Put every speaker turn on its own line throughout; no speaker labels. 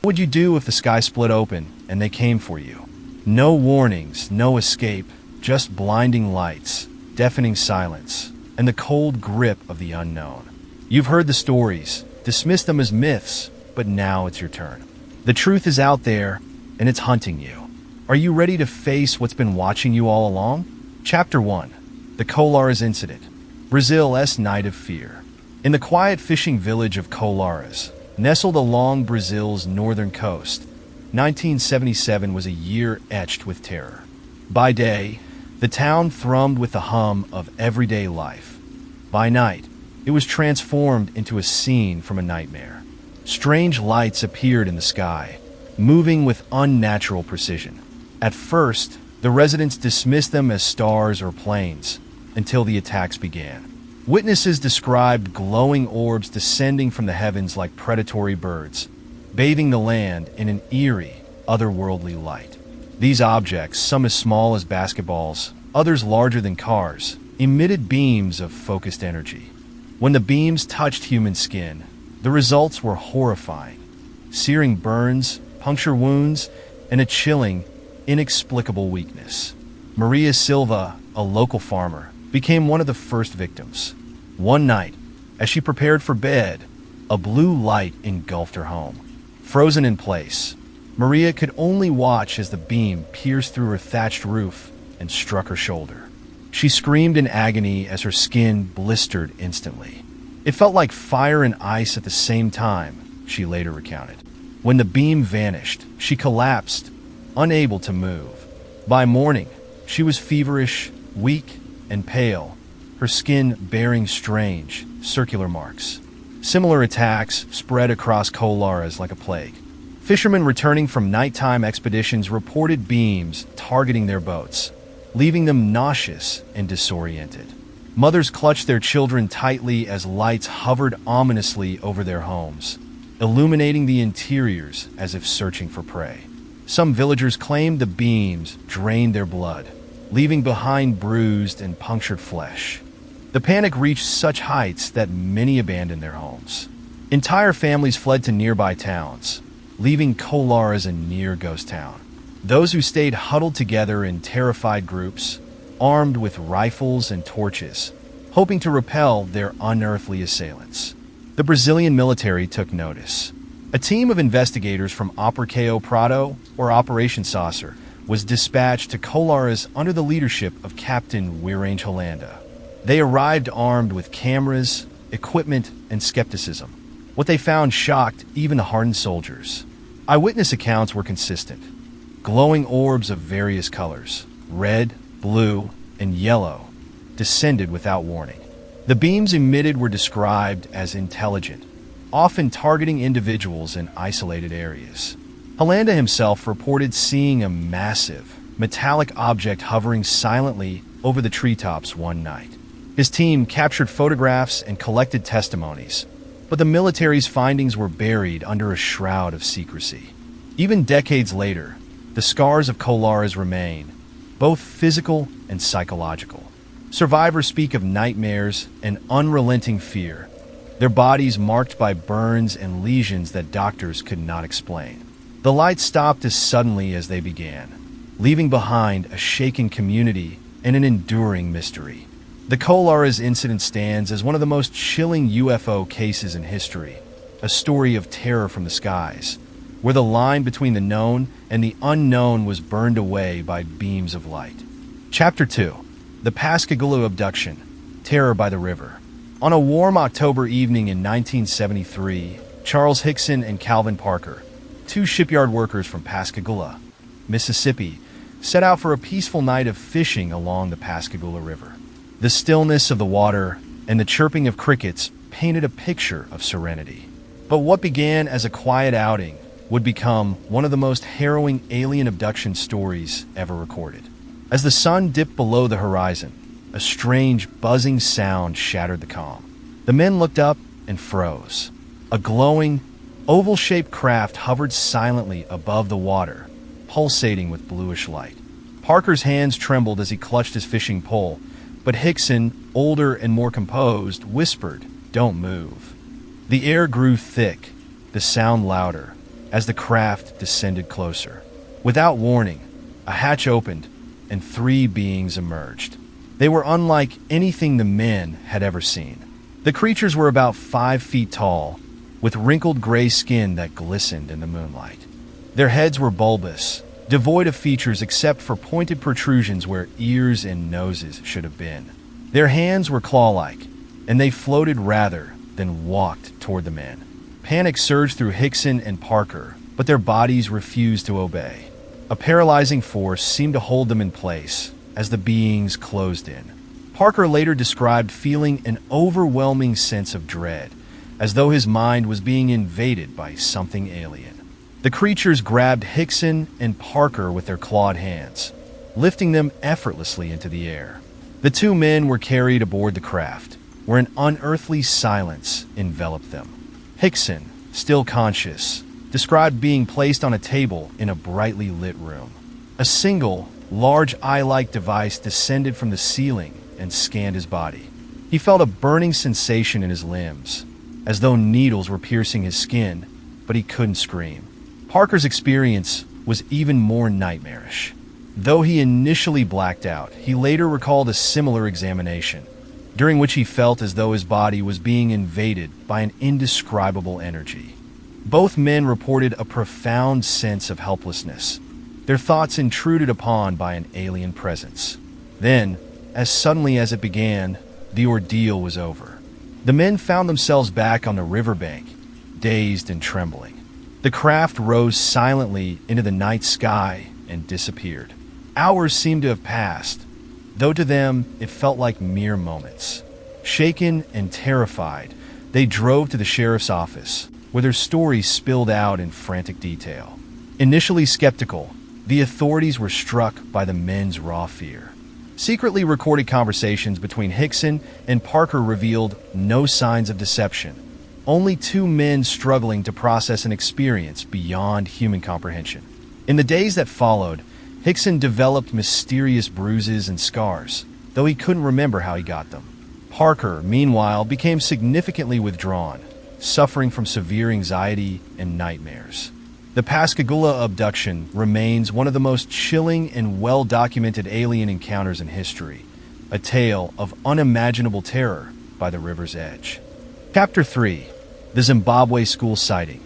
What would you do if the sky split open and they came for you? No warnings, no escape, just blinding lights, deafening silence, and the cold grip of the unknown. You've heard the stories, dismissed them as myths, but now it's your turn. The truth is out there, and it's hunting you. Are you ready to face what's been watching you all along? Chapter 1. The Colares Incident. Brazil's Night of Fear. In the quiet fishing village of Colares, nestled along Brazil's northern coast, 1977 was a year etched with terror. By day, the town thrummed with the hum of everyday life. By night, it was transformed into a scene from a nightmare. Strange lights appeared in the sky, moving with unnatural precision. At first, the residents dismissed them as stars or planes, until the attacks began. Witnesses described glowing orbs descending from the heavens like predatory birds, bathing the land in an eerie, otherworldly light. These objects, some as small as basketballs, others larger than cars, emitted beams of focused energy. When the beams touched human skin, the results were horrifying. Searing burns, puncture wounds, and a chilling, inexplicable weakness. Maria Silva, a local farmer, became one of the first victims. One night, as she prepared for bed, a blue light engulfed her home. Frozen in place, Maria could only watch as the beam pierced through her thatched roof and struck her shoulder. She screamed in agony as her skin blistered instantly. It felt like fire and ice at the same time, she later recounted. When the beam vanished, she collapsed, unable to move. By morning, she was feverish, weak, and pale, her skin bearing strange, circular marks. Similar attacks spread across Colares like a plague. Fishermen returning from nighttime expeditions reported beams targeting their boats, leaving them nauseous and disoriented. Mothers clutched their children tightly as lights hovered ominously over their homes, illuminating the interiors as if searching for prey. Some villagers claimed the beams drained their blood, leaving behind bruised and punctured flesh. The panic reached such heights that many abandoned their homes. Entire families fled to nearby towns, leaving Colares a near ghost town. Those who stayed huddled together in terrified groups, armed with rifles and torches, hoping to repel their unearthly assailants. The Brazilian military took notice. A team of investigators from Operação Prado, or Operation Saucer, was dispatched to Colares under the leadership of Captain Weerange Hollanda. They arrived armed with cameras, equipment, and skepticism. What they found shocked even the hardened soldiers. Eyewitness accounts were consistent. Glowing orbs of various colors, red, blue, and yellow, descended without warning. The beams emitted were described as intelligent, often targeting individuals in isolated areas. Hollanda himself reported seeing a massive, metallic object hovering silently over the treetops one night. His team captured photographs and collected testimonies, but the military's findings were buried under a shroud of secrecy. Even decades later, the scars of Colares remain, both physical and psychological. Survivors speak of nightmares and unrelenting fear, their bodies marked by burns and lesions that doctors could not explain. The lights stopped as suddenly as they began, leaving behind a shaken community and an enduring mystery. The Colares incident stands as one of the most chilling UFO cases in history, a story of terror from the skies, where the line between the known and the unknown was burned away by beams of light. Chapter 2. The Pascagoula Abduction, Terror by the River. On a warm October evening in 1973, Charles Hickson and Calvin Parker, two shipyard workers from Pascagoula, Mississippi, set out for a peaceful night of fishing along the Pascagoula River. The stillness of the water and the chirping of crickets painted a picture of serenity. But what began as a quiet outing would become one of the most harrowing alien abduction stories ever recorded. As the sun dipped below the horizon, a strange buzzing sound shattered the calm. The men looked up and froze. A glowing, oval-shaped craft hovered silently above the water, pulsating with bluish light. Parker's hands trembled as he clutched his fishing pole, but Hickson, older and more composed, whispered, "Don't move." The air grew thick, the sound louder, as the craft descended closer. Without warning, a hatch opened and 3 beings emerged. They were unlike anything the men had ever seen. The creatures were about 5 feet tall, with wrinkled gray skin that glistened in the moonlight. Their heads were bulbous, devoid of features except for pointed protrusions where ears and noses should have been. Their hands were claw-like, and they floated rather than walked toward the men. Panic surged through Hickson and Parker, but their bodies refused to obey. A paralyzing force seemed to hold them in place as the beings closed in. Parker later described feeling an overwhelming sense of dread, as though his mind was being invaded by something alien. The creatures grabbed Hickson and Parker with their clawed hands, lifting them effortlessly into the air. The 2 men were carried aboard the craft, where an unearthly silence enveloped them. Hickson, still conscious, described being placed on a table in a brightly lit room. A single, large eye-like device descended from the ceiling and scanned his body. He felt a burning sensation in his limbs, as though needles were piercing his skin, but he couldn't scream. Parker's experience was even more nightmarish. Though he initially blacked out, he later recalled a similar examination, during which he felt as though his body was being invaded by an indescribable energy. Both men reported a profound sense of helplessness, their thoughts intruded upon by an alien presence. Then, as suddenly as it began, the ordeal was over. The men found themselves back on the riverbank, dazed and trembling. The craft rose silently into the night sky and disappeared. Hours seemed to have passed, though to them it felt like mere moments. Shaken and terrified, they drove to the sheriff's office, where their stories spilled out in frantic detail. Initially skeptical, the authorities were struck by the men's raw fear. Secretly recorded conversations between Hickson and Parker revealed no signs of deception, only 2 men struggling to process an experience beyond human comprehension. In the days that followed, Hickson developed mysterious bruises and scars, though he couldn't remember how he got them. Parker, meanwhile, became significantly withdrawn, suffering from severe anxiety and nightmares. The Pascagoula abduction remains one of the most chilling and well-documented alien encounters in history, a tale of unimaginable terror by the river's edge. Chapter 3. The Zimbabwe School Sighting,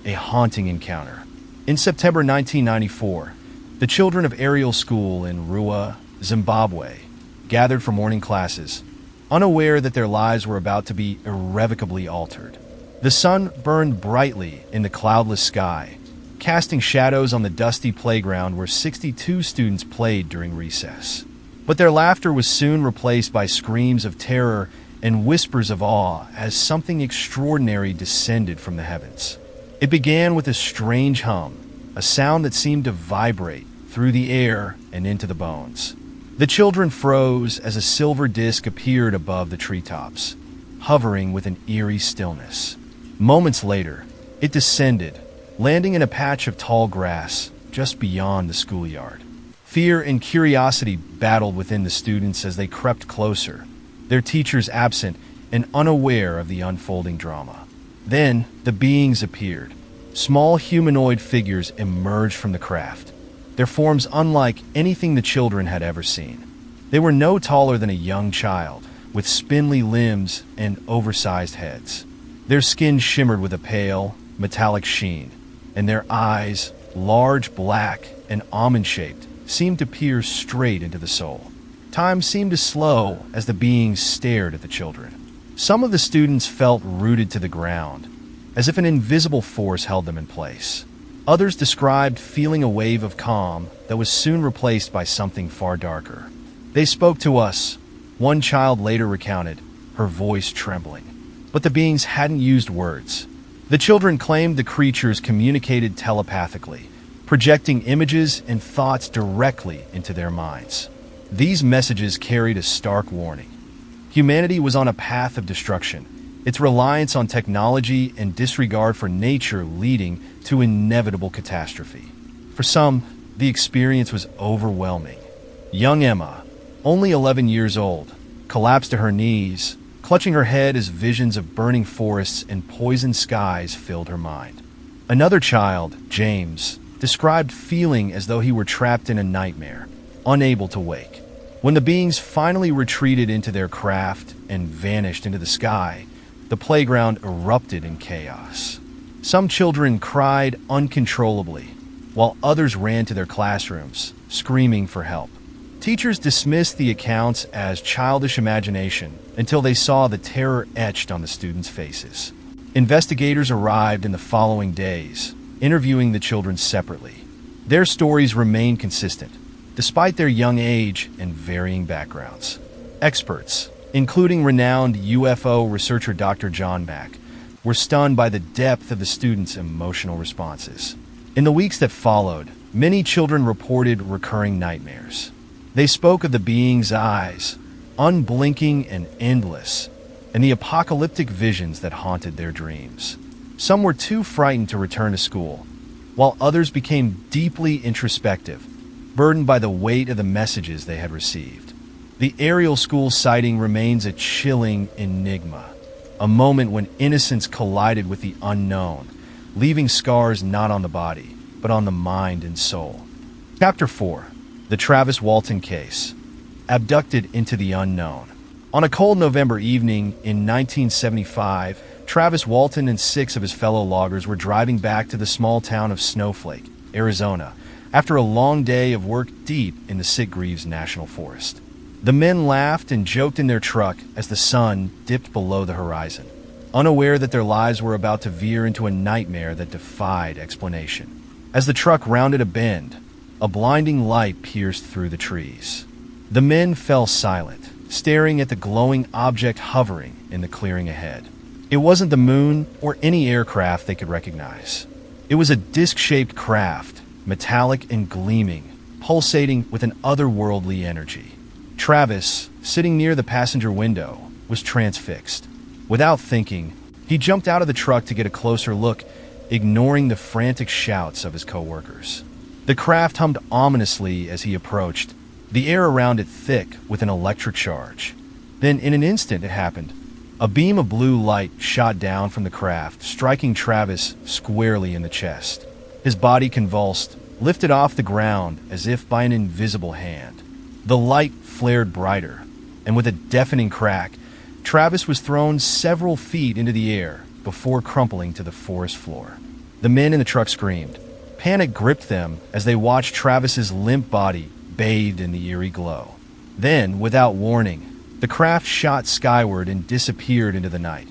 a haunting encounter. In September 1994, the children of Ariel School in Rua, Zimbabwe, gathered for morning classes, unaware that their lives were about to be irrevocably altered. The sun burned brightly in the cloudless sky, casting shadows on the dusty playground where 62 students played during recess. But their laughter was soon replaced by screams of terror and whispers of awe as something extraordinary descended from the heavens. It began with a strange hum, a sound that seemed to vibrate through the air and into the bones. The children froze as a silver disc appeared above the treetops, hovering with an eerie stillness. Moments later, it descended, landing in a patch of tall grass just beyond the schoolyard. Fear and curiosity battled within the students as they crept closer, their teachers absent and unaware of the unfolding drama. Then, the beings appeared. Small humanoid figures emerged from the craft, their forms unlike anything the children had ever seen. They were no taller than a young child, with spindly limbs and oversized heads. Their skin shimmered with a pale, metallic sheen, and their eyes, large, black, and almond-shaped, seemed to pierce straight into the soul. Time seemed to slow as the beings stared at the children. Some of the students felt rooted to the ground, as if an invisible force held them in place. Others described feeling a wave of calm that was soon replaced by something far darker. "They spoke to us," one child later recounted, her voice trembling. But the beings hadn't used words. The children claimed the creatures communicated telepathically, projecting images and thoughts directly into their minds. These messages carried a stark warning. Humanity was on a path of destruction, its reliance on technology and disregard for nature leading to inevitable catastrophe. For some, the experience was overwhelming. Young Emma, only 11 years old, collapsed to her knees, clutching her head as visions of burning forests and poisoned skies filled her mind. Another child, James, described feeling as though he were trapped in a nightmare, unable to wake. When the beings finally retreated into their craft and vanished into the sky, the playground erupted in chaos. Some children cried uncontrollably, while others ran to their classrooms, screaming for help. Teachers dismissed the accounts as childish imagination until they saw the terror etched on the students' faces. Investigators arrived in the following days, interviewing the children separately. Their stories remained consistent, despite their young age and varying backgrounds. Experts, including renowned UFO researcher Dr. John Mack, were stunned by the depth of the students' emotional responses. In the weeks that followed, many children reported recurring nightmares. They spoke of the being's eyes, unblinking and endless, and the apocalyptic visions that haunted their dreams. Some were too frightened to return to school, while others became deeply introspective, burdened by the weight of the messages they had received. The aerial school sighting remains a chilling enigma, a moment when innocence collided with the unknown, leaving scars not on the body, but on the mind and soul. Chapter 4. The Travis Walton Case. Abducted into the unknown. On a cold November evening in 1975, Travis Walton and 6 of his fellow loggers were driving back to the small town of Snowflake, Arizona, after a long day of work deep in the Sitgreaves National Forest. The men laughed and joked in their truck as the sun dipped below the horizon, unaware that their lives were about to veer into a nightmare that defied explanation. As the truck rounded a bend, a blinding light pierced through the trees. The men fell silent, staring at the glowing object hovering in the clearing ahead. It wasn't the moon or any aircraft they could recognize. It was a disc-shaped craft, metallic and gleaming, pulsating with an otherworldly energy. Travis, sitting near the passenger window, was transfixed. Without thinking, he jumped out of the truck to get a closer look, ignoring the frantic shouts of his coworkers. The craft hummed ominously as he approached, the air around it thick with an electric charge. Then, in an instant, it happened. A beam of blue light shot down from the craft, striking Travis squarely in the chest. His body convulsed, lifted off the ground as if by an invisible hand. The light flared brighter, and with a deafening crack, Travis was thrown several feet into the air before crumpling to the forest floor. The men in the truck screamed. Panic gripped them as they watched Travis's limp body bathed in the eerie glow. Then, without warning, the craft shot skyward and disappeared into the night,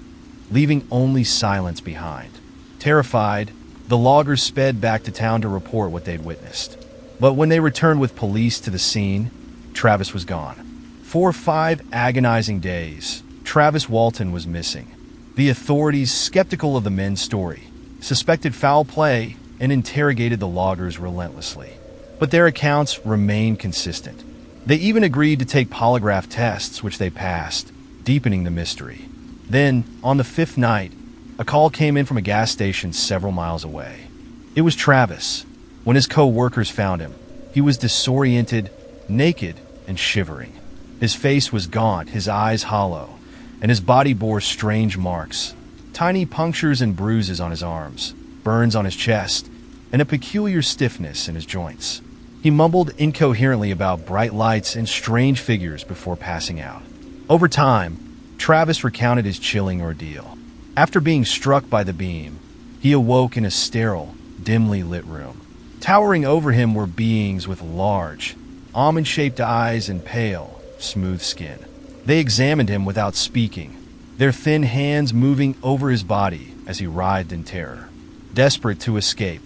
leaving only silence behind. Terrified, the loggers sped back to town to report what they'd witnessed. But when they returned with police to the scene, Travis was gone. For 5 agonizing days, Travis Walton was missing. The authorities, skeptical of the men's story, suspected foul play and interrogated the loggers relentlessly. But their accounts remained consistent. They even agreed to take polygraph tests, which they passed, deepening the mystery. Then, on the 5th night, a call came in from a gas station several miles away. It was Travis. When his co-workers found him, he was disoriented, naked, and shivering. His face was gaunt, his eyes hollow, and his body bore strange marks. Tiny punctures and bruises on his arms, burns on his chest, and a peculiar stiffness in his joints. He mumbled incoherently about bright lights and strange figures before passing out. Over time, Travis recounted his chilling ordeal. After being struck by the beam, he awoke in a sterile, dimly lit room. Towering over him were beings with large, almond-shaped eyes and pale, smooth skin. They examined him without speaking, their thin hands moving over his body as he writhed in terror. Desperate to escape,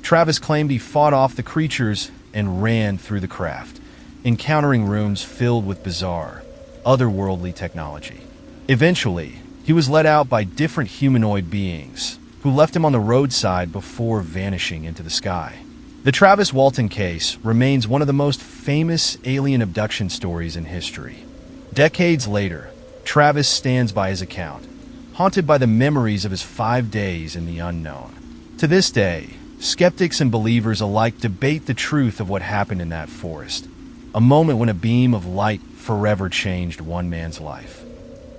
Travis claimed he fought off the creatures and ran through the craft, encountering rooms filled with bizarre, otherworldly technology. Eventually, he was led out by different humanoid beings, who left him on the roadside before vanishing into the sky. The Travis Walton case remains one of the most famous alien abduction stories in history. Decades later, Travis stands by his account, haunted by the memories of his 5 days in the unknown. To this day, skeptics and believers alike debate the truth of what happened in that forest, a moment when a beam of light forever changed one man's life.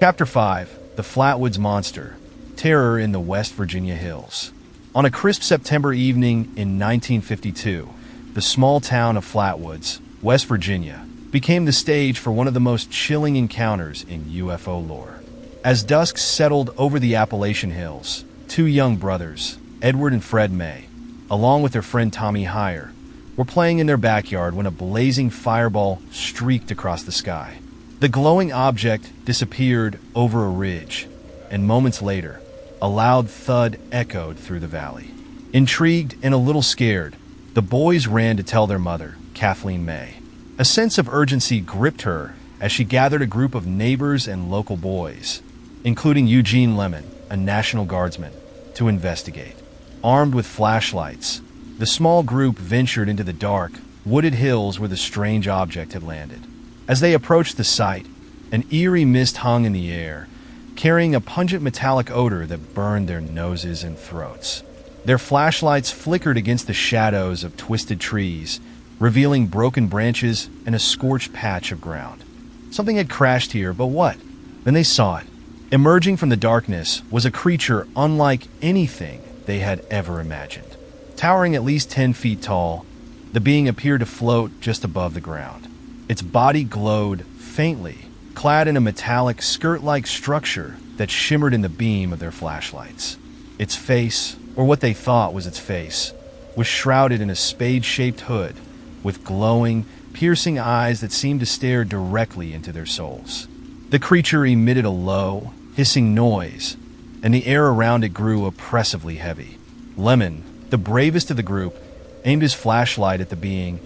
Chapter 5. The Flatwoods Monster. Terror in the West Virginia Hills. On a crisp September evening in 1952, the small town of Flatwoods, West Virginia, became the stage for one of the most chilling encounters in UFO lore. As dusk settled over the Appalachian Hills, two young brothers, Edward and Fred May, along with their friend Tommy Heyer, were playing in their backyard when a blazing fireball streaked across the sky. The glowing object disappeared over a ridge, and moments later, a loud thud echoed through the valley. Intrigued and a little scared, the boys ran to tell their mother, Kathleen May. A sense of urgency gripped her as she gathered a group of neighbors and local boys, including Eugene Lemon, a National Guardsman, to investigate. Armed with flashlights, the small group ventured into the dark, wooded hills where the strange object had landed. As they approached the site, an eerie mist hung in the air, carrying a pungent metallic odor that burned their noses and throats. Their flashlights flickered against the shadows of twisted trees, revealing broken branches and a scorched patch of ground. Something had crashed here, but what? Then they saw it. Emerging from the darkness was a creature unlike anything they had ever imagined. Towering at least 10 feet tall, the being appeared to float just above the ground. Its body glowed faintly, clad in a metallic skirt-like structure that shimmered in the beam of their flashlights. Its face, or what they thought was its face, was shrouded in a spade-shaped hood with glowing, piercing eyes that seemed to stare directly into their souls. The creature emitted a low, hissing noise, and the air around it grew oppressively heavy. Lemon, the bravest of the group, aimed his flashlight at the being,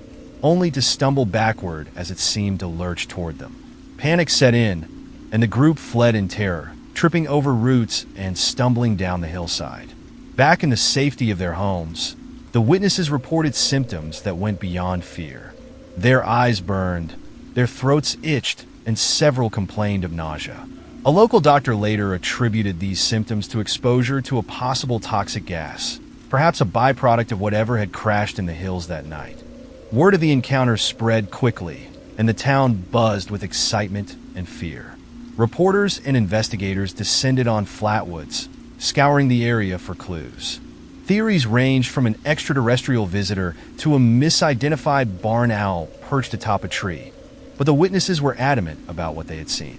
only to stumble backward as it seemed to lurch toward them. Panic set in, and the group fled in terror, tripping over roots and stumbling down the hillside. Back in the safety of their homes, the witnesses reported symptoms that went beyond fear. Their eyes burned, their throats itched, and several complained of nausea. A local doctor later attributed these symptoms to exposure to a possible toxic gas, perhaps a byproduct of whatever had crashed in the hills that night. Word of the encounter spread quickly, and the town buzzed with excitement and fear. Reporters and investigators descended on Flatwoods, scouring the area for clues. Theories ranged from an extraterrestrial visitor to a misidentified barn owl perched atop a tree, but the witnesses were adamant about what they had seen.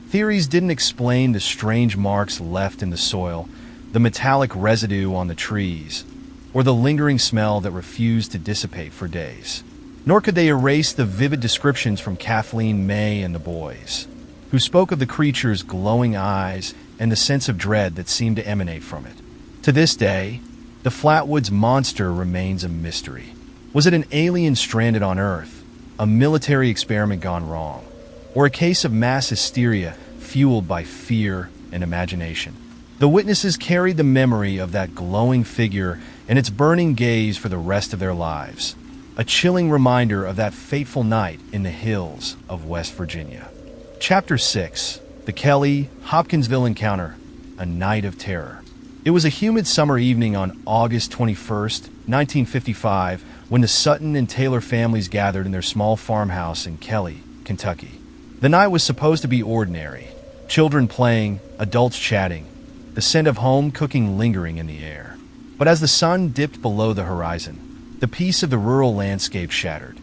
Theories didn't explain the strange marks left in the soil, the metallic residue on the trees, or the lingering smell that refused to dissipate for days. Nor could they erase the vivid descriptions from Kathleen May and the boys, who spoke of the creature's glowing eyes and the sense of dread that seemed to emanate from it. To this day, the Flatwoods monster remains a mystery. Was it an alien stranded on Earth, a military experiment gone wrong, or a case of mass hysteria fueled by fear and imagination? The witnesses carried the memory of that glowing figure and its burning gaze for the rest of their lives, a chilling reminder of that fateful night in the hills of West Virginia. Chapter 6: The Kelly-Hopkinsville Encounter, a Night of Terror. It was a humid summer evening on August 21st, 1955, when the Sutton and Taylor families gathered in their small farmhouse in Kelly, Kentucky. The night was supposed to be ordinary. Children playing, adults chatting, the scent of home cooking lingering in the air. But as the sun dipped below the horizon, the peace of the rural landscape shattered,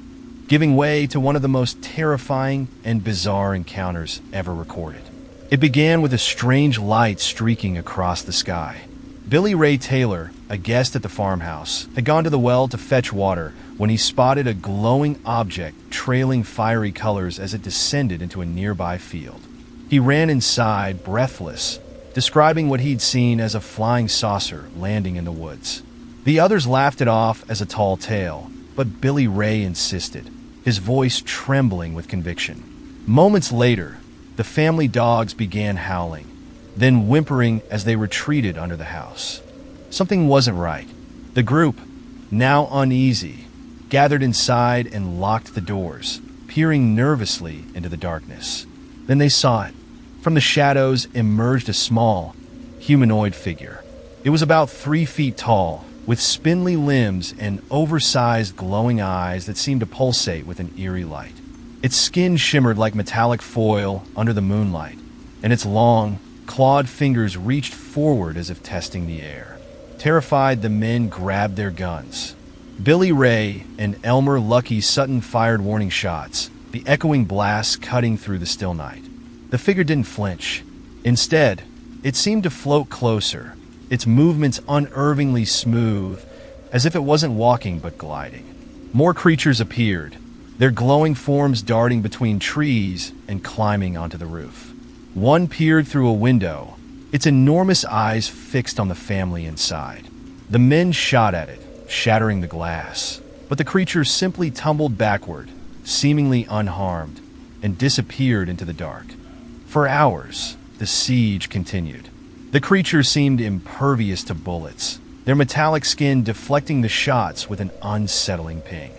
giving way to one of the most terrifying and bizarre encounters ever recorded. It began with a strange light streaking across the sky. Billy Ray Taylor, a guest at the farmhouse, had gone to the well to fetch water when he spotted a glowing object trailing fiery colors as it descended into a nearby field. He ran inside, breathless, describing what he'd seen as a flying saucer landing in the woods. The others laughed it off as a tall tale, but Billy Ray insisted, his voice trembling with conviction. Moments later, the family dogs began howling, then whimpering as they retreated under the house. Something wasn't right. The group, now uneasy, gathered inside and locked the doors, peering nervously into the darkness. Then they saw it. From the shadows emerged a small, humanoid figure. It was about 3 feet tall, with spindly limbs and oversized glowing eyes that seemed to pulsate with an eerie light. Its skin shimmered like metallic foil under the moonlight, and its long, clawed fingers reached forward as if testing the air. Terrified, the men grabbed their guns. Billy Ray and Elmer Lucky Sutton fired warning shots, the echoing blasts cutting through the still night. The figure didn't flinch. Instead, it seemed to float closer, its movements unervingly smooth, as if it wasn't walking but gliding. More creatures appeared, their glowing forms darting between trees and climbing onto the roof. One peered through a window, its enormous eyes fixed on the family inside. The men shot at it, shattering the glass, but the creature simply tumbled backward, seemingly unharmed, and disappeared into the dark. For hours, the siege continued. The creature seemed impervious to bullets, their metallic skin deflecting the shots with an unsettling ping.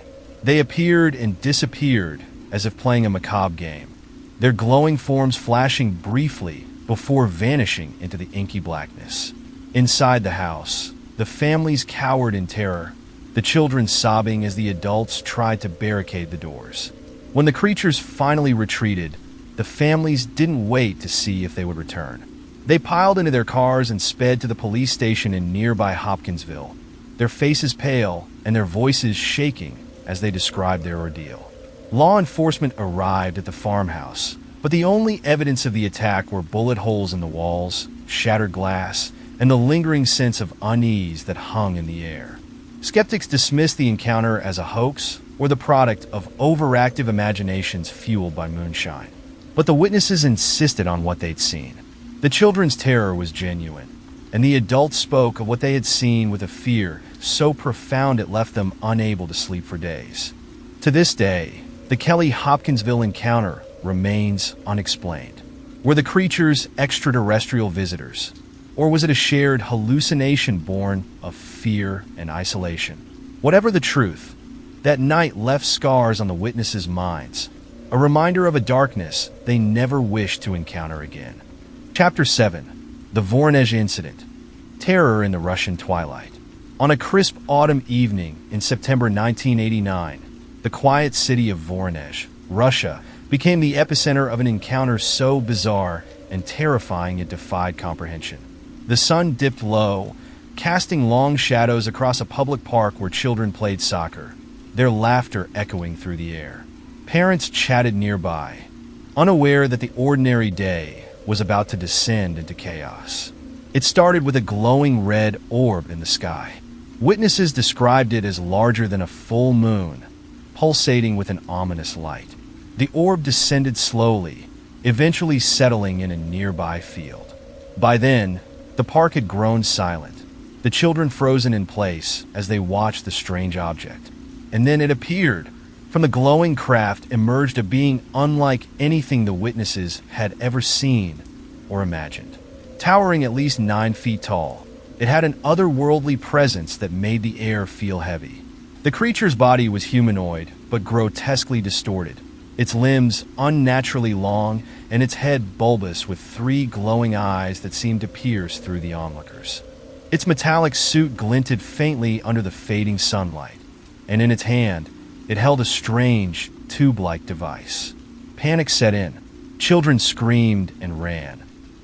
They appeared and disappeared as if playing a macabre game, their glowing forms flashing briefly before vanishing into the inky blackness. Inside the house, the families cowered in terror, the children sobbing as the adults tried to barricade the doors. When the creatures finally retreated, the families didn't wait to see if they would return. They piled into their cars and sped to the police station in nearby Hopkinsville, their faces pale and their voices shaking as they described their ordeal. Law enforcement arrived at the farmhouse, but the only evidence of the attack were bullet holes in the walls, shattered glass, and the lingering sense of unease that hung in the air. Skeptics dismissed the encounter as a hoax or the product of overactive imaginations fueled by moonshine. But the witnesses insisted on what they'd seen. The children's terror was genuine, and the adults spoke of what they had seen with a fear so profound it left them unable to sleep for days. To this day, the Kelly Hopkinsville encounter remains unexplained. Were the creatures extraterrestrial visitors, or was it a shared hallucination born of fear and isolation? Whatever the truth, that night left scars on the witnesses' minds, a reminder of a darkness they never wished to encounter again. Chapter 7. The Voronezh Incident. Terror in the Russian Twilight. On a crisp autumn evening in September 1989, the quiet city of Voronezh, Russia, became the epicenter of an encounter so bizarre and terrifying it defied comprehension. The sun dipped low, casting long shadows across a public park where children played soccer, their laughter echoing through the air. Parents chatted nearby, unaware that the ordinary day was about to descend into chaos. It started with a glowing red orb in the sky. Witnesses described it as larger than a full moon, pulsating with an ominous light. The orb descended slowly, eventually settling in a nearby field. By then, the park had grown silent, the children frozen in place as they watched the strange object. And then it appeared. From the glowing craft emerged a being unlike anything the witnesses had ever seen or imagined. Towering at least 9 feet tall, it had an otherworldly presence that made the air feel heavy. The creature's body was humanoid, but grotesquely distorted, its limbs unnaturally long, and its head bulbous with 3 glowing eyes that seemed to pierce through the onlookers. Its metallic suit glinted faintly under the fading sunlight, and in its hand, it held a strange, tube-like device. Panic set in. Children screamed and ran,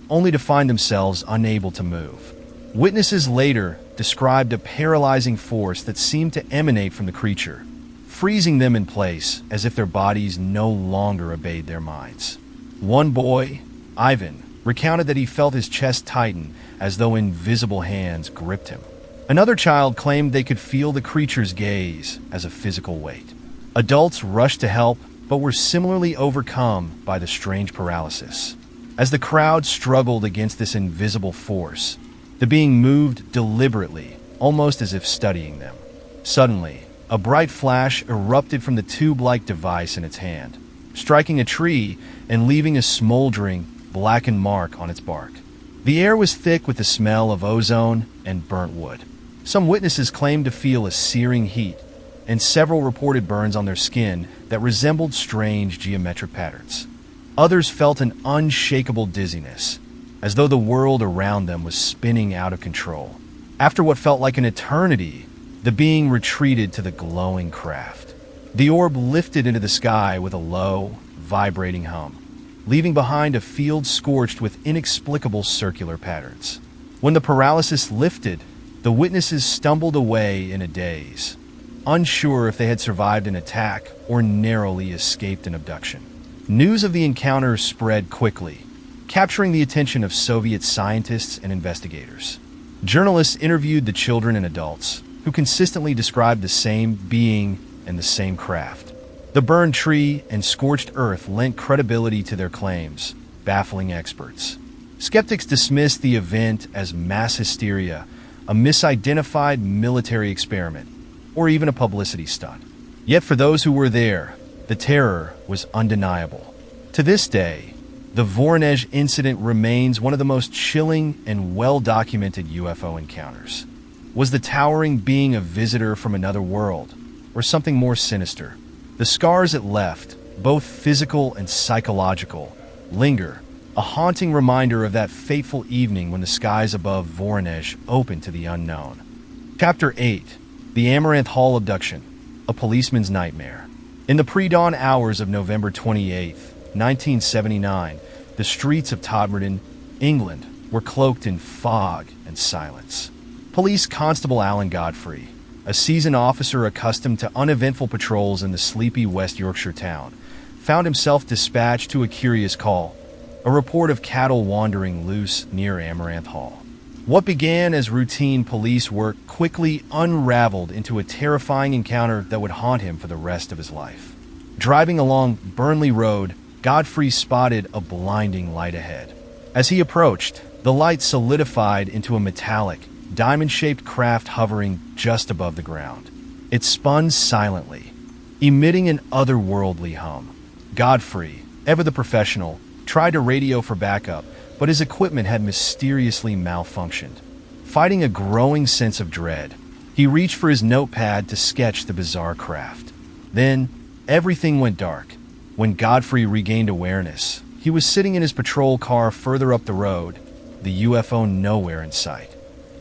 only to find themselves unable to move. Witnesses later described a paralyzing force that seemed to emanate from the creature, freezing them in place as if their bodies no longer obeyed their minds. One boy, Ivan, recounted that he felt his chest tighten as though invisible hands gripped him. Another child claimed they could feel the creature's gaze as a physical weight. Adults rushed to help, but were similarly overcome by the strange paralysis. As the crowd struggled against this invisible force, the being moved deliberately, almost as if studying them. Suddenly, a bright flash erupted from the tube-like device in its hand, striking a tree and leaving a smoldering, blackened mark on its bark. The air was thick with the smell of ozone and burnt wood. Some witnesses claimed to feel a searing heat, and several reported burns on their skin that resembled strange geometric patterns. Others felt an unshakable dizziness, as though the world around them was spinning out of control. After what felt like an eternity, the being retreated to the glowing craft. The orb lifted into the sky with a low, vibrating hum, leaving behind a field scorched with inexplicable circular patterns. When the paralysis lifted, The witnesses stumbled away in a daze, unsure if they had survived an attack or narrowly escaped an abduction. News of the encounter spread quickly, capturing the attention of Soviet scientists and investigators. Journalists interviewed the children and adults, who consistently described the same being and the same craft. The burned tree and scorched earth lent credibility to their claims, baffling experts. Skeptics dismissed the event as mass hysteria, a misidentified military experiment, or even a publicity stunt. Yet for those who were there, the terror was undeniable. To this day, the Voronezh incident remains one of the most chilling and well-documented UFO encounters. Was the towering being a visitor from another world, or something more sinister? The scars it left, both physical and psychological, linger, a haunting reminder of that fateful evening when the skies above Voronezh opened to the unknown. Chapter 8. The Amaranth Hall Abduction, a Policeman's Nightmare. In the pre-dawn hours of November 28, 1979, the streets of Todmorden, England, were cloaked in fog and silence. Police Constable Alan Godfrey, a seasoned officer accustomed to uneventful patrols in the sleepy West Yorkshire town, found himself dispatched to a curious call, a report of cattle wandering loose near Amaranth Hall. What began as routine police work quickly unraveled into a terrifying encounter that would haunt him for the rest of his life. Driving along Burnley Road, Godfrey spotted a blinding light ahead. As he approached, the light solidified into a metallic, diamond-shaped craft hovering just above the ground. It spun silently, emitting an otherworldly hum. Godfrey, ever the professional, tried to radio for backup, but his equipment had mysteriously malfunctioned. Fighting a growing sense of dread, he reached for his notepad to sketch the bizarre craft. Then, everything went dark. When Godfrey regained awareness, he was sitting in his patrol car further up the road, the UFO nowhere in sight.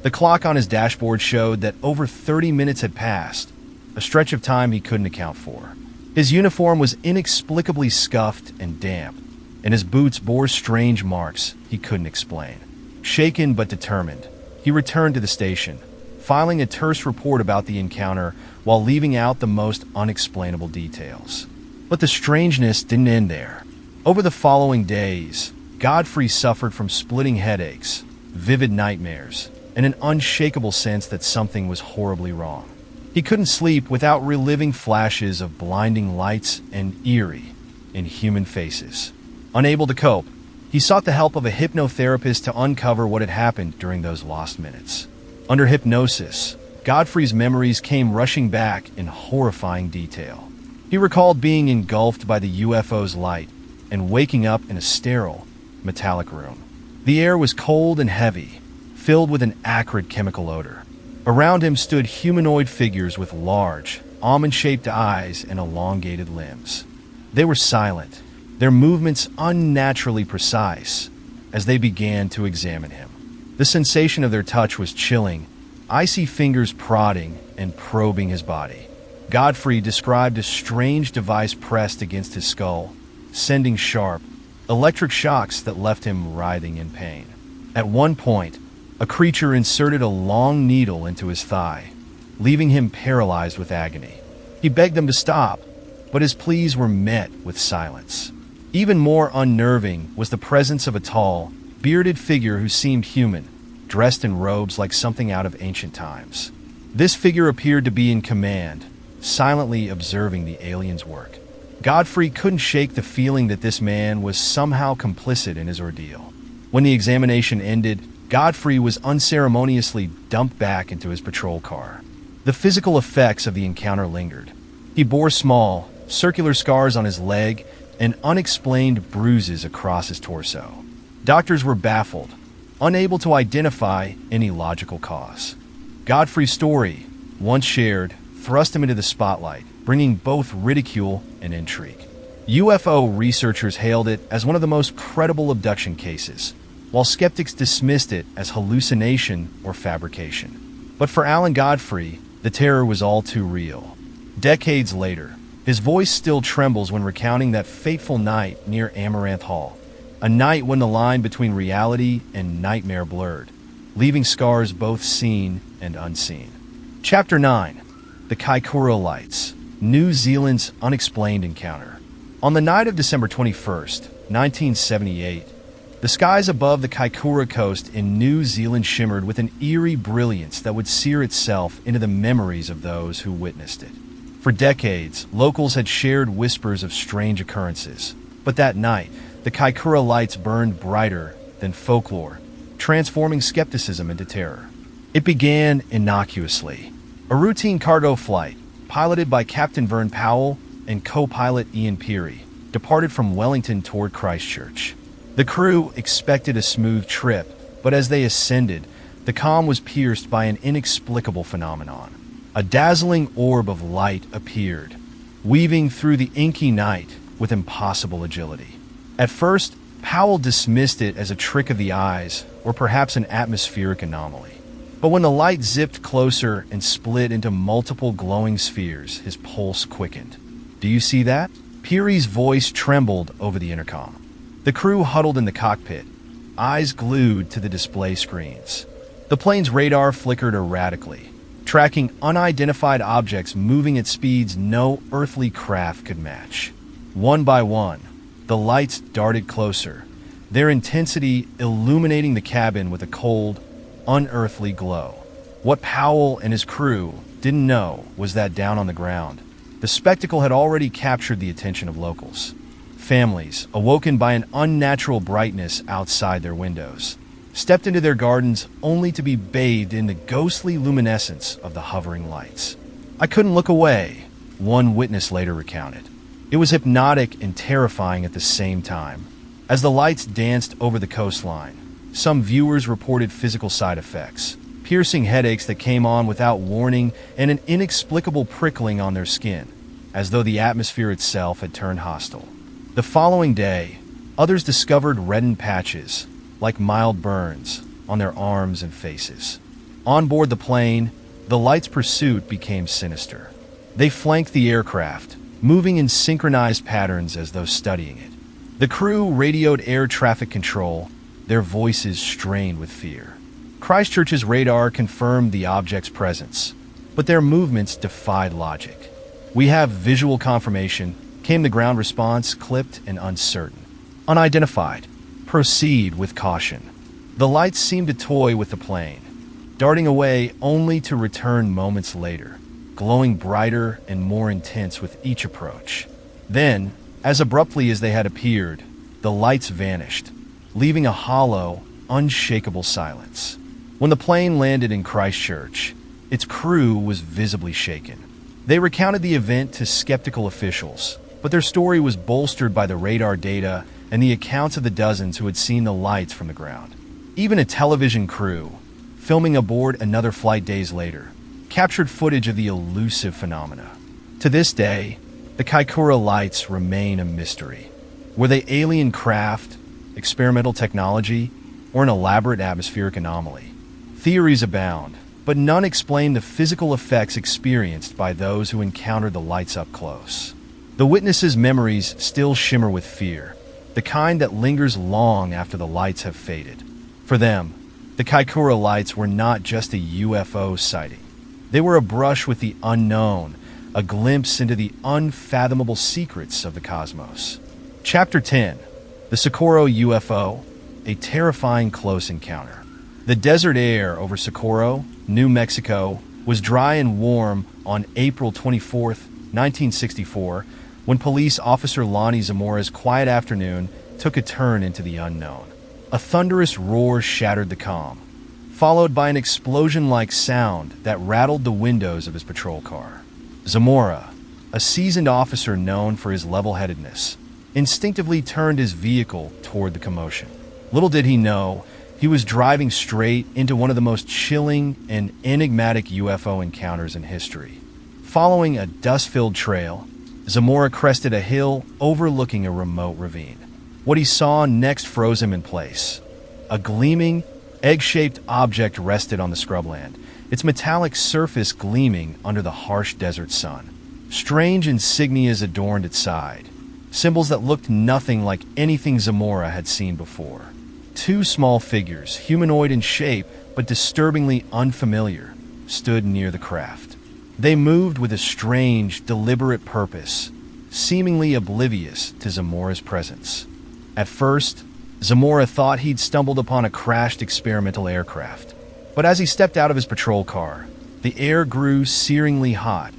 The clock on his dashboard showed that over 30 minutes had passed, a stretch of time he couldn't account for. His uniform was inexplicably scuffed and damp, and his boots bore strange marks he couldn't explain. Shaken but determined, he returned to the station, filing a terse report about the encounter while leaving out the most unexplainable details. But the strangeness didn't end there. Over the following days, Godfrey suffered from splitting headaches, vivid nightmares, and an unshakable sense that something was horribly wrong. He couldn't sleep without reliving flashes of blinding lights and eerie, inhuman faces. Unable to cope, he sought the help of a hypnotherapist to uncover what had happened during those lost minutes. Under hypnosis, Godfrey's memories came rushing back in horrifying detail. He recalled being engulfed by the UFO's light and waking up in a sterile, metallic room. The air was cold and heavy, filled with an acrid chemical odor. Around him stood humanoid figures with large, almond-shaped eyes and elongated limbs. They were silent, their movements unnaturally precise, as they began to examine him. The sensation of their touch was chilling, icy fingers prodding and probing his body. Godfrey described a strange device pressed against his skull, sending sharp, electric shocks that left him writhing in pain. At one point, a creature inserted a long needle into his thigh, leaving him paralyzed with agony. He begged them to stop, but his pleas were met with silence. Even more unnerving was the presence of a tall, bearded figure who seemed human, dressed in robes like something out of ancient times. This figure appeared to be in command, silently observing the alien's work. Godfrey couldn't shake the feeling that this man was somehow complicit in his ordeal. When the examination ended, Godfrey was unceremoniously dumped back into his patrol car. The physical effects of the encounter lingered. He bore small, circular scars on his leg and unexplained bruises across his torso. Doctors were baffled, unable to identify any logical cause. Godfrey's story, once shared, thrust him into the spotlight, bringing both ridicule and intrigue. UFO researchers hailed it as one of the most credible abduction cases, while skeptics dismissed it as hallucination or fabrication. But for Alan Godfrey, the terror was all too real. Decades later, his voice still trembles when recounting that fateful night near Amaranth Hall, a night when the line between reality and nightmare blurred. leaving scars both seen and unseen. Chapter 9. The Kaikoura Lights, New Zealand's Unexplained Encounter. On the night of December 21st, 1978, the skies above the Kaikoura coast in New Zealand shimmered with an eerie brilliance that would sear itself into the memories of those who witnessed it. For decades, locals had shared whispers of strange occurrences, but that night, the Kaikoura lights burned brighter than folklore, transforming skepticism into terror. It began innocuously. A routine cargo flight, piloted by Captain Vern Powell and co-pilot Ian Peary, departed from Wellington toward Christchurch. The crew expected a smooth trip, but as they ascended, the calm was pierced by an inexplicable phenomenon. A dazzling orb of light appeared, weaving through the inky night with impossible agility. At first, Powell dismissed it as a trick of the eyes or perhaps an atmospheric anomaly. But when the light zipped closer and split into multiple glowing spheres, his pulse quickened. "Do you see that?" Peary's voice trembled over the intercom. The crew huddled in the cockpit, eyes glued to the display screens. The plane's radar flickered erratically, tracking unidentified objects moving at speeds no earthly craft could match. One by one, the lights darted closer, their intensity illuminating the cabin with a cold, unearthly glow. What Powell and his crew didn't know was that down on the ground, the spectacle had already captured the attention of locals. Families, awoken by an unnatural brightness outside their windows, stepped into their gardens only to be bathed in the ghostly luminescence of the hovering lights. "I couldn't look away," one witness later recounted. "It was hypnotic and terrifying at the same time." As the lights danced over the coastline, some viewers reported physical side effects, piercing headaches that came on without warning and an inexplicable prickling on their skin, as though the atmosphere itself had turned hostile. The following day, others discovered reddened patches, like mild burns, on their arms and faces. On board the plane, the lights' pursuit became sinister. They flanked the aircraft, moving in synchronized patterns as though studying it. The crew radioed air traffic control, their voices strained with fear. Christchurch's radar confirmed the object's presence, but their movements defied logic. "We have visual confirmation," came the ground response, clipped and uncertain. "Unidentified. Proceed with caution." The lights seemed to toy with the plane, darting away only to return moments later, glowing brighter and more intense with each approach. Then, as abruptly as they had appeared, the lights vanished, leaving a hollow, unshakable silence. When the plane landed in Christchurch, its crew was visibly shaken. They recounted the event to skeptical officials, but their story was bolstered by the radar data and the accounts of the dozens who had seen the lights from the ground. Even a television crew, filming aboard another flight days later, captured footage of the elusive phenomena. To this day, the Kaikoura lights remain a mystery. Were they alien craft, experimental technology, or an elaborate atmospheric anomaly? Theories abound, but none explain the physical effects experienced by those who encountered the lights up close. The witnesses' memories still shimmer with fear, the kind that lingers long after the lights have faded. For them, the Kaikoura lights were not just a UFO sighting. They were a brush with the unknown, a glimpse into the unfathomable secrets of the cosmos. Chapter 10. The Socorro UFO, a terrifying close encounter. The desert air over Socorro, New Mexico, was dry and warm on April 24, 1964, when police officer Lonnie Zamora's quiet afternoon took a turn into the unknown. A thunderous roar shattered the calm, followed by an explosion-like sound that rattled the windows of his patrol car. Zamora, a seasoned officer known for his level-headedness, instinctively turned his vehicle toward the commotion. Little did he know, he was driving straight into one of the most chilling and enigmatic UFO encounters in history. Following a dust-filled trail, Zamora crested a hill overlooking a remote ravine. What he saw next froze him in place. A gleaming, egg-shaped object rested on the scrubland, its metallic surface gleaming under the harsh desert sun. Strange insignias adorned its side, symbols that looked nothing like anything Zamora had seen before. Two small figures, humanoid in shape but disturbingly unfamiliar, stood near the craft. They moved with a strange, deliberate purpose, seemingly oblivious to Zamora's presence. At first, Zamora thought he'd stumbled upon a crashed experimental aircraft. But as he stepped out of his patrol car, the air grew searingly hot,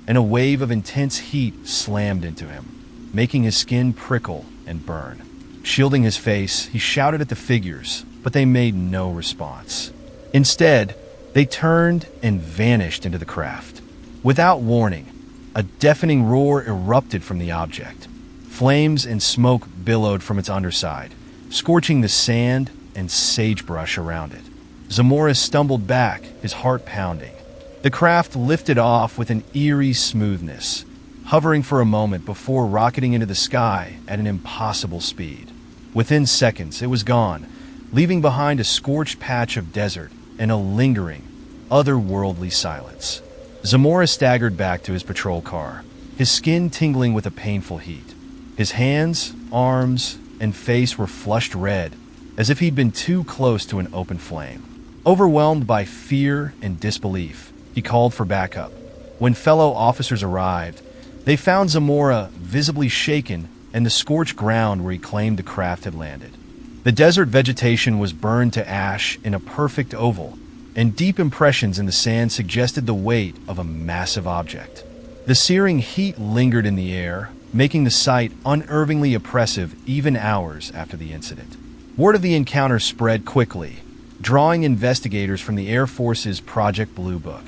and a wave of intense heat slammed into him, making his skin prickle and burn. Shielding his face, he shouted at the figures, but they made no response. Instead, they turned and vanished into the craft. Without warning, a deafening roar erupted from the object. Flames and smoke billowed from its underside, scorching the sand and sagebrush around it. Zamora stumbled back, his heart pounding. The craft lifted off with an eerie smoothness, hovering for a moment before rocketing into the sky at an impossible speed. Within seconds, it was gone, leaving behind a scorched patch of desert and a lingering, otherworldly silence. Zamora staggered back to his patrol car, his skin tingling with a painful heat. His hands, arms, and face were flushed red, as if he'd been too close to an open flame. Overwhelmed by fear and disbelief, he called for backup. When fellow officers arrived, they found Zamora visibly shaken and the scorched ground where he claimed the craft had landed. The desert vegetation was burned to ash in a perfect oval, and deep impressions in the sand suggested the weight of a massive object. The searing heat lingered in the air, making the sight unnervingly oppressive even hours after the incident. Word of the encounter spread quickly, drawing investigators from the Air Force's Project Blue Book.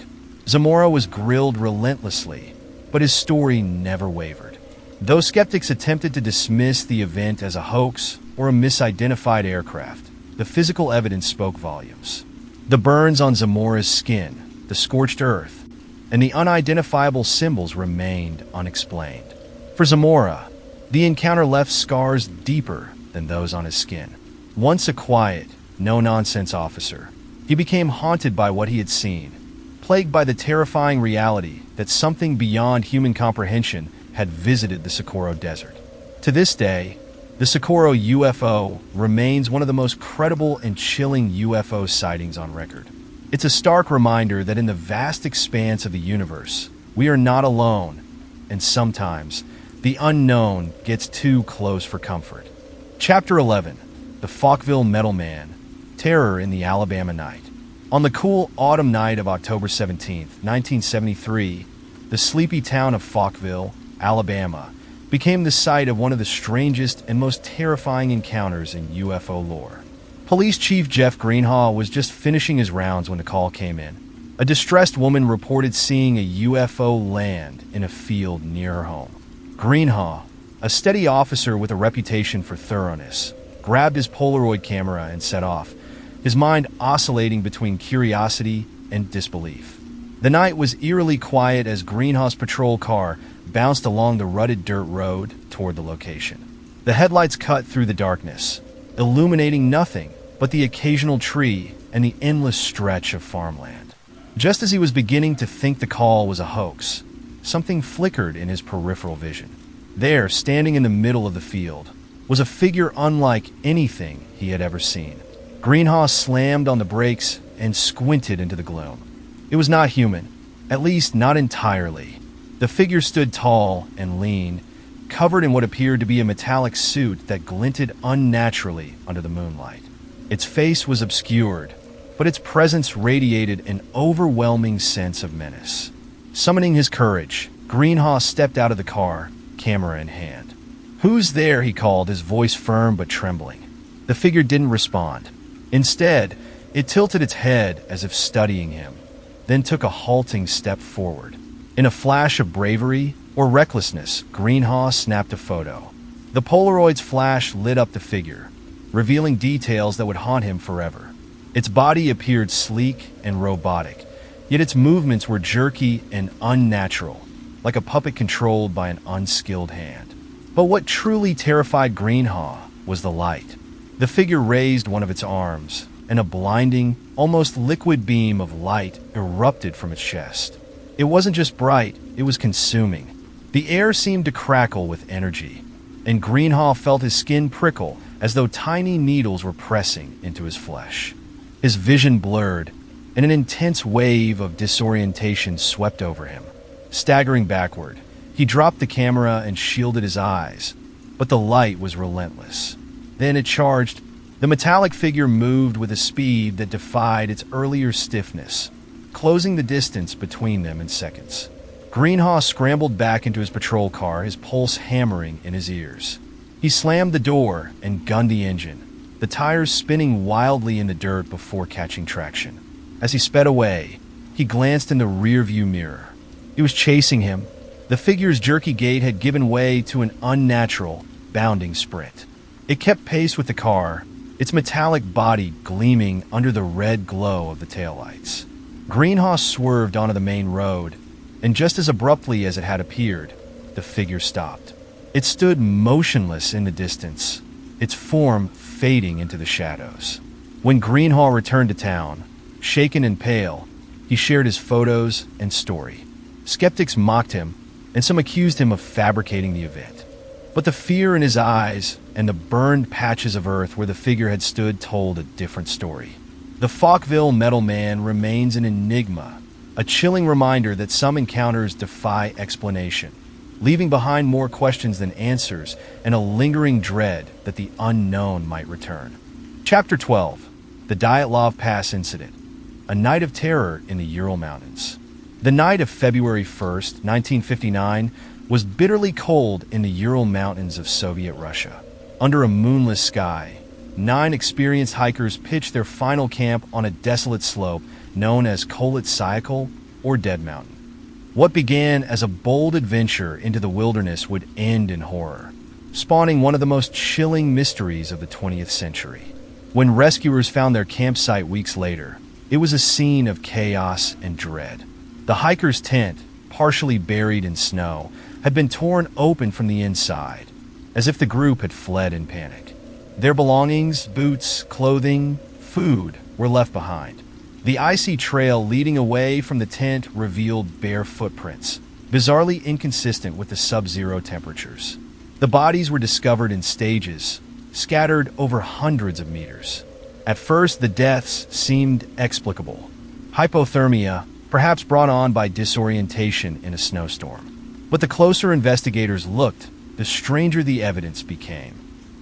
Zamora was grilled relentlessly, but his story never wavered. Though skeptics attempted to dismiss the event as a hoax or a misidentified aircraft, the physical evidence spoke volumes. The burns on Zamora's skin, the scorched earth, and the unidentifiable symbols remained unexplained. For Zamora, the encounter left scars deeper than those on his skin. Once a quiet, no-nonsense officer, he became haunted by what he had seen, plagued by the terrifying reality that something beyond human comprehension had visited the Socorro Desert. To this day, the Socorro UFO remains one of the most credible and chilling UFO sightings on record. It's a stark reminder that in the vast expanse of the universe, we are not alone, and sometimes the unknown gets too close for comfort. Chapter 11, The Falkville Metal Man, Terror in the Alabama Night. On the cool autumn night of October 17, 1973, the sleepy town of Falkville, Alabama, became the site of one of the strangest and most terrifying encounters in UFO lore. Police Chief Jeff Greenhaw was just finishing his rounds when the call came in. A distressed woman reported seeing a UFO land in a field near her home. Greenhaw, a steady officer with a reputation for thoroughness, grabbed his Polaroid camera and set off, his mind oscillating between curiosity and disbelief. The night was eerily quiet as Greenhaw's patrol car bounced along the rutted dirt road toward the location. The headlights cut through the darkness, illuminating nothing but the occasional tree and the endless stretch of farmland. Just as he was beginning to think the call was a hoax, something flickered in his peripheral vision. There, standing in the middle of the field, was a figure unlike anything he had ever seen. Greenhaw slammed on the brakes and squinted into the gloom. It was not human, at least not entirely. The figure stood tall and lean, covered in what appeared to be a metallic suit that glinted unnaturally under the moonlight. Its face was obscured, but its presence radiated an overwhelming sense of menace. Summoning his courage, Greenhaw stepped out of the car, camera in hand. "Who's there?" he called, his voice firm but trembling. The figure didn't respond. Instead, it tilted its head as if studying him, then took a halting step forward. In a flash of bravery or recklessness, Greenhaw snapped a photo. The Polaroid's flash lit up the figure, revealing details that would haunt him forever. Its body appeared sleek and robotic, yet its movements were jerky and unnatural, like a puppet controlled by an unskilled hand. But what truly terrified Greenhaw was the light. The figure raised one of its arms, and a blinding, almost liquid beam of light erupted from its chest. It wasn't just bright, it was consuming. The air seemed to crackle with energy, and Greenhaw felt his skin prickle as though tiny needles were pressing into his flesh. His vision blurred, and an intense wave of disorientation swept over him. Staggering backward, he dropped the camera and shielded his eyes, but the light was relentless. Then it charged. The metallic figure moved with a speed that defied its earlier stiffness, closing the distance between them in seconds. Greenhaw scrambled back into his patrol car, his pulse hammering in his ears. He slammed the door and gunned the engine, the tires spinning wildly in the dirt before catching traction. As he sped away, he glanced in the rearview mirror. It was chasing him. The figure's jerky gait had given way to an unnatural, bounding sprint. It kept pace with the car, its metallic body gleaming under the red glow of the taillights. Greenhaw swerved onto the main road, and just as abruptly as it had appeared, the figure stopped. It stood motionless in the distance, its form fading into the shadows. When Greenhaw returned to town, shaken and pale, he shared his photos and story. Skeptics mocked him, and some accused him of fabricating the event. But the fear in his eyes and the burned patches of earth where the figure had stood told a different story. The Falkville Metal Man remains an enigma, a chilling reminder that some encounters defy explanation, leaving behind more questions than answers and a lingering dread that the unknown might return. Chapter 12. The Dyatlov Pass Incident. A night of terror in the Ural Mountains. The night of February 1st, 1959, was bitterly cold in the Ural Mountains of Soviet Russia. Under a moonless sky, 9 experienced hikers pitched their final camp on a desolate slope known as Kolit-Syakhl, or Dead Mountain. What began as a bold adventure into the wilderness would end in horror, spawning one of the most chilling mysteries of the 20th century. When rescuers found their campsite weeks later, it was a scene of chaos and dread. The hiker's tent, partially buried in snow, had been torn open from the inside, as if the group had fled in panic. Their belongings, boots, clothing, food were left behind. The icy trail leading away from the tent revealed bare footprints, bizarrely inconsistent with the sub-zero temperatures. The bodies were discovered in stages, scattered over hundreds of meters. At first, the deaths seemed explicable. Hypothermia, perhaps brought on by disorientation in a snowstorm. But the closer investigators looked, the stranger the evidence became.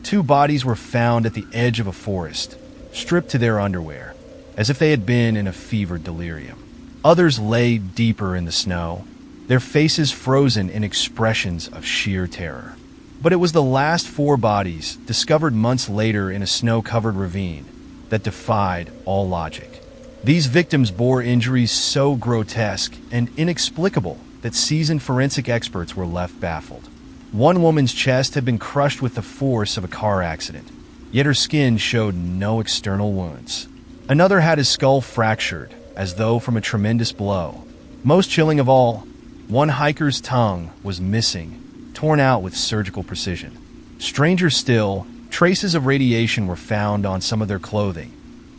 2 bodies were found at the edge of a forest, stripped to their underwear, as if they had been in a fevered delirium. Others lay deeper in the snow, their faces frozen in expressions of sheer terror. But it was the last 4 bodies, discovered months later in a snow-covered ravine, that defied all logic. These victims bore injuries so grotesque and inexplicable that seasoned forensic experts were left baffled. One woman's chest had been crushed with the force of a car accident, yet her skin showed no external wounds. Another had his skull fractured, as though from a tremendous blow. Most chilling of all, one hiker's tongue was missing, torn out with surgical precision. Stranger still, traces of radiation were found on some of their clothing,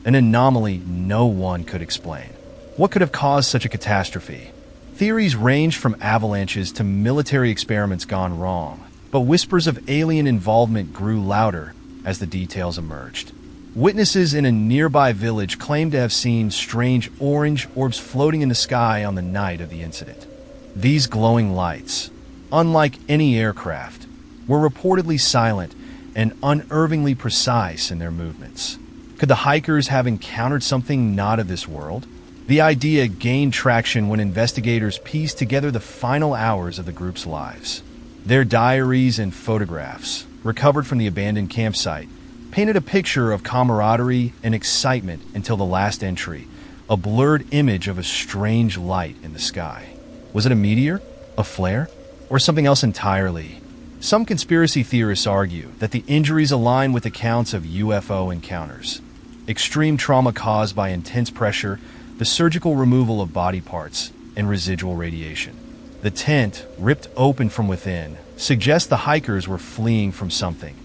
an anomaly no one could explain. What could have caused such a catastrophe? Theories ranged from avalanches to military experiments gone wrong, but whispers of alien involvement grew louder as the details emerged. Witnesses in a nearby village claimed to have seen strange orange orbs floating in the sky on the night of the incident. These glowing lights, unlike any aircraft, were reportedly silent and unervingly precise in their movements. Could the hikers have encountered something not of this world? The idea gained traction when investigators pieced together the final hours of the group's lives. Their diaries and photographs, recovered from the abandoned campsite, painted a picture of camaraderie and excitement until the last entry, a blurred image of a strange light in the sky. Was it a meteor, a flare, or something else entirely? Some conspiracy theorists argue that the injuries align with accounts of UFO encounters. Extreme trauma caused by intense pressure, the surgical removal of body parts, and residual radiation. The tent, ripped open from within, suggests the hikers were fleeing from something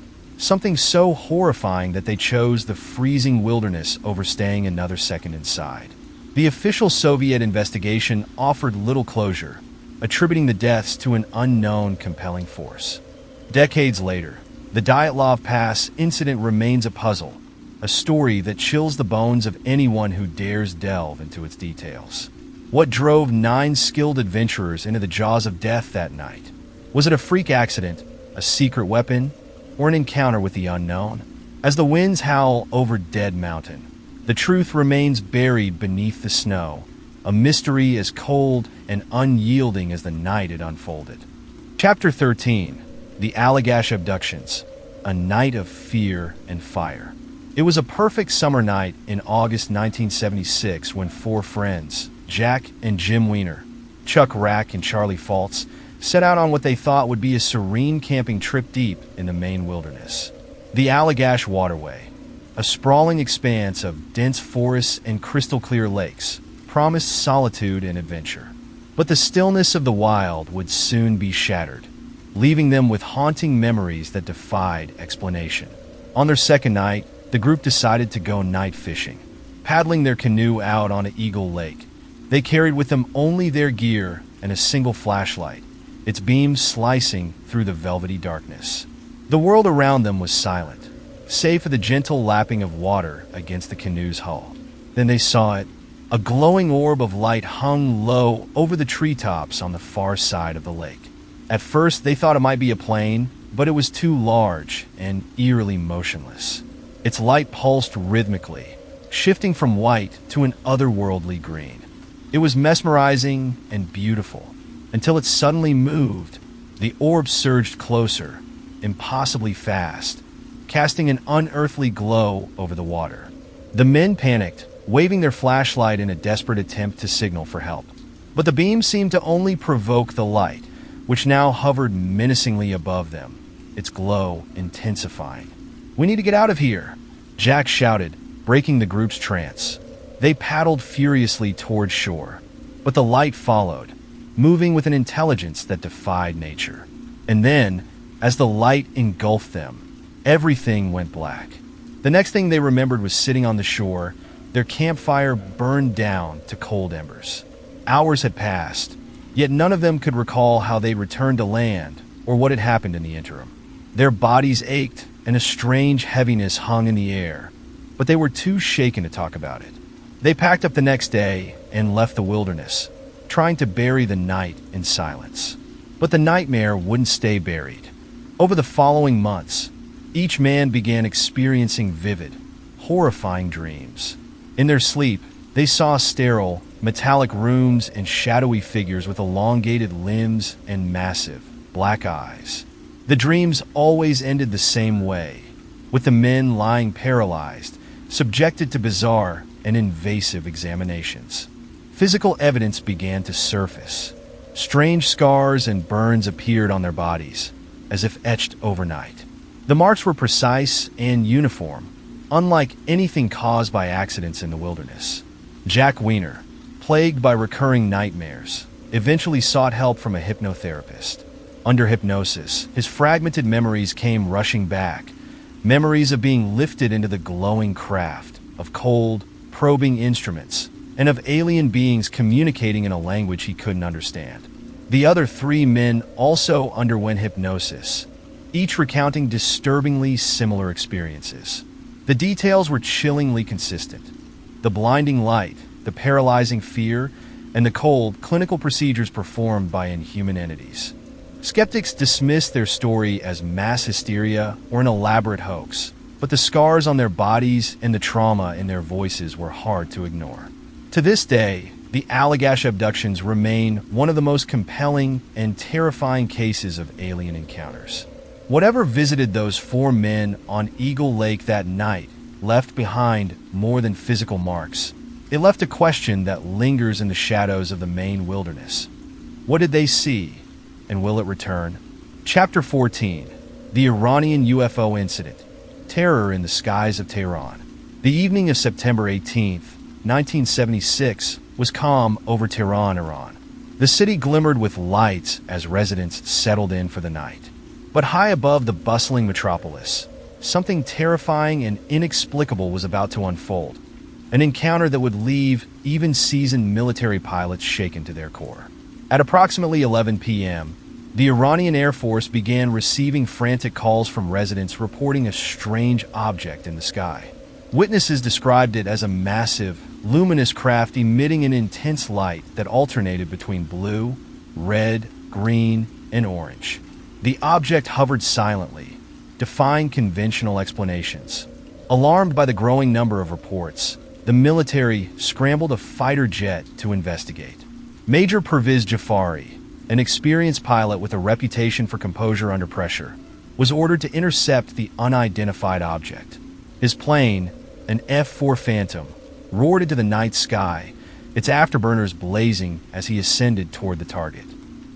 so horrifying that they chose the freezing wilderness over staying another second inside. The official Soviet investigation offered little closure, attributing the deaths to an unknown compelling force. Decades later, The Dyatlov Pass incident remains a puzzle, a story that chills the bones of anyone who dares delve into its details. What drove 9 skilled adventurers into the jaws of death that night? Was it a freak accident, a secret weapon, or an encounter with the unknown? As the winds howl over Dead Mountain, the truth remains buried beneath the snow, a mystery as cold and unyielding as the night it unfolded. Chapter 13. The Allagash Abductions, a night of fear and fire. It was a perfect summer night in August 1976 when 4 friends, Jack and Jim Weiner, Chuck Rack and Charlie Faltz, set out on what they thought would be a serene camping trip deep in the Maine wilderness. The Allagash Waterway, a sprawling expanse of dense forests and crystal-clear lakes, promised solitude and adventure. But the stillness of the wild would soon be shattered, leaving them with haunting memories that defied explanation. On their second night, the group decided to go night fishing, paddling their canoe out onto Eagle Lake. They carried with them only their gear and a single flashlight, its beams slicing through the velvety darkness. The world around them was silent, save for the gentle lapping of water against the canoe's hull. Then they saw it. A glowing orb of light hung low over the treetops on the far side of the lake. At first, they thought it might be a plane, but it was too large and eerily motionless. Its light pulsed rhythmically, shifting from white to an otherworldly green. It was mesmerizing and beautiful, until it suddenly moved. The orb surged closer, impossibly fast, casting an unearthly glow over the water. The men panicked, waving their flashlight in a desperate attempt to signal for help. But the beam seemed to only provoke the light, which now hovered menacingly above them, its glow intensifying. "We need to get out of here," Jack shouted, breaking the group's trance. They paddled furiously toward shore, but the light followed, moving with an intelligence that defied nature. And then, as the light engulfed them, everything went black. The next thing they remembered was sitting on the shore, their campfire burned down to cold embers. Hours had passed, yet none of them could recall how they'd returned to land or what had happened in the interim. Their bodies ached, and a strange heaviness hung in the air, but they were too shaken to talk about it. They packed up the next day and left the wilderness, trying to bury the night in silence. But the nightmare wouldn't stay buried. Over the following months, each man began experiencing vivid, horrifying dreams. In their sleep, they saw sterile, metallic rooms and shadowy figures with elongated limbs and massive, black eyes. The dreams always ended the same way, with the men lying paralyzed, subjected to bizarre and invasive examinations. Physical evidence began to surface. Strange scars and burns appeared on their bodies, as if etched overnight. The marks were precise and uniform, unlike anything caused by accidents in the wilderness. Jack Weiner, plagued by recurring nightmares, eventually sought help from a hypnotherapist. Under hypnosis, his fragmented memories came rushing back, memories of being lifted into the glowing craft, of cold, probing instruments, and of alien beings communicating in a language he couldn't understand. The other 3 men also underwent hypnosis, each recounting disturbingly similar experiences. The details were chillingly consistent. The blinding light, the paralyzing fear, and the cold, clinical procedures performed by inhuman entities. Skeptics dismissed their story as mass hysteria or an elaborate hoax, but the scars on their bodies and the trauma in their voices were hard to ignore. To this day, the Allagash abductions remain one of the most compelling and terrifying cases of alien encounters. Whatever visited those 4 men on Eagle Lake that night left behind more than physical marks. It left a question that lingers in the shadows of the Maine wilderness. What did they see, and will it return? Chapter 14. The Iranian UFO Incident. Terror in the Skies of Tehran. The evening of September 18th, 1976, was calm over Tehran, Iran. The city glimmered with lights as residents settled in for the night. But high above the bustling metropolis, something terrifying and inexplicable was about to unfold. An encounter that would leave even seasoned military pilots shaken to their core. At approximately 11 p.m., The Iranian Air Force began receiving frantic calls from residents reporting a strange object in the sky. Witnesses described it as a massive, luminous craft emitting an intense light that alternated between blue, red, green, and orange. The object hovered silently, defying conventional explanations. Alarmed by the growing number of reports, the military scrambled a fighter jet to investigate. Major Pervez Jafari, an experienced pilot with a reputation for composure under pressure, was ordered to intercept the unidentified object. His plane, an F-4 Phantom, roared into the night sky, its afterburners blazing as he ascended toward the target.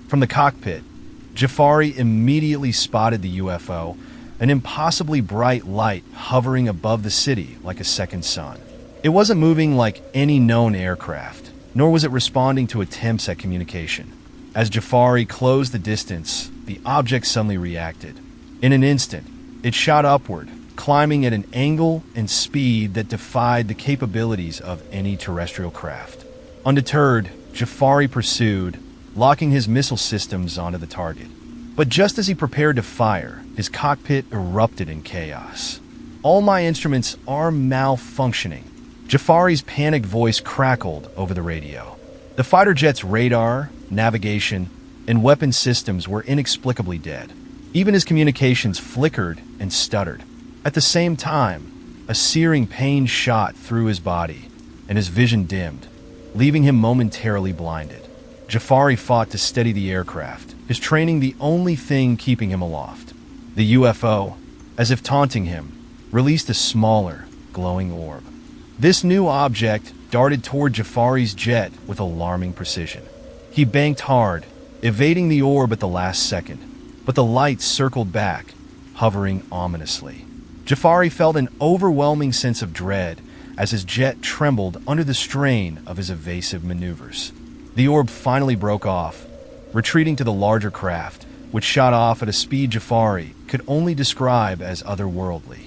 From the cockpit, Jafari immediately spotted the UFO, an impossibly bright light hovering above the city like a second sun. It wasn't moving like any known aircraft, nor was it responding to attempts at communication. As Jafari closed the distance, the object suddenly reacted. In an instant, it shot upward, climbing at an angle and speed that defied the capabilities of any terrestrial craft. Undeterred, Jafari pursued, locking his missile systems onto the target. But just as he prepared to fire, his cockpit erupted in chaos. "All my instruments are malfunctioning." Jafari's panicked voice crackled over the radio. The fighter jet's radar, navigation, and weapon systems were inexplicably dead. Even his communications flickered and stuttered. At the same time, a searing pain shot through his body, and his vision dimmed, leaving him momentarily blinded. Jafari fought to steady the aircraft, his training the only thing keeping him aloft. The UFO, as if taunting him, released a smaller, glowing orb. This new object darted toward Jafari's jet with alarming precision. He banked hard, evading the orb at the last second, but the light circled back, hovering ominously. Jafari felt an overwhelming sense of dread as his jet trembled under the strain of his evasive maneuvers. The orb finally broke off, retreating to the larger craft, which shot off at a speed Jafari could only describe as otherworldly.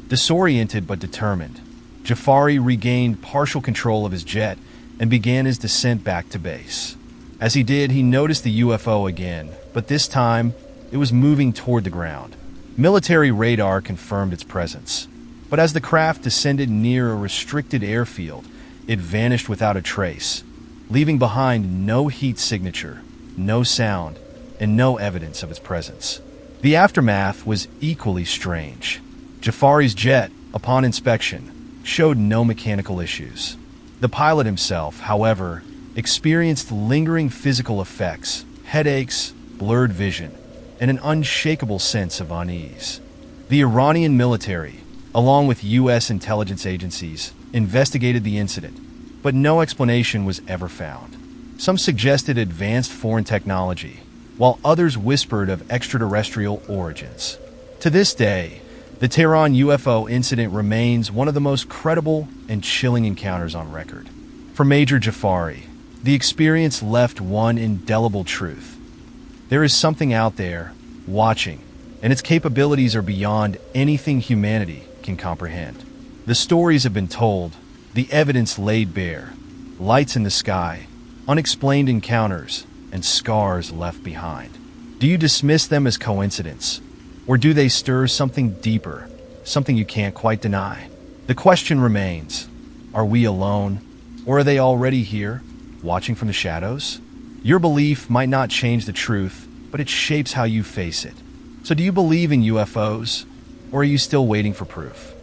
Disoriented but determined, Jafari regained partial control of his jet and began his descent back to base. As he did, he noticed the UFO again, but this time it was moving toward the ground. Military radar confirmed its presence, but as the craft descended near a restricted airfield, it vanished without a trace, leaving behind no heat signature, no sound, and no evidence of its presence. The aftermath was equally strange. Jafari's jet, upon inspection, showed no mechanical issues. The pilot himself, however, experienced lingering physical effects, headaches, blurred vision, and an unshakable sense of unease. The Iranian military, along with U.S. intelligence agencies, investigated the incident, but no explanation was ever found. Some suggested advanced foreign technology, while others whispered of extraterrestrial origins. To this day, the Tehran UFO incident remains one of the most credible and chilling encounters on record. For Major Jafari, the experience left one indelible truth. There is something out there, watching, and its capabilities are beyond anything humanity can comprehend. The stories have been told, the evidence laid bare, lights in the sky, unexplained encounters, and scars left behind. Do you dismiss them as coincidence? Or do they stir something deeper, something you can't quite deny? The question remains, are we alone, or are they already here, watching from the shadows? Your belief might not change the truth, but it shapes how you face it. So do you believe in UFOs, or are you still waiting for proof?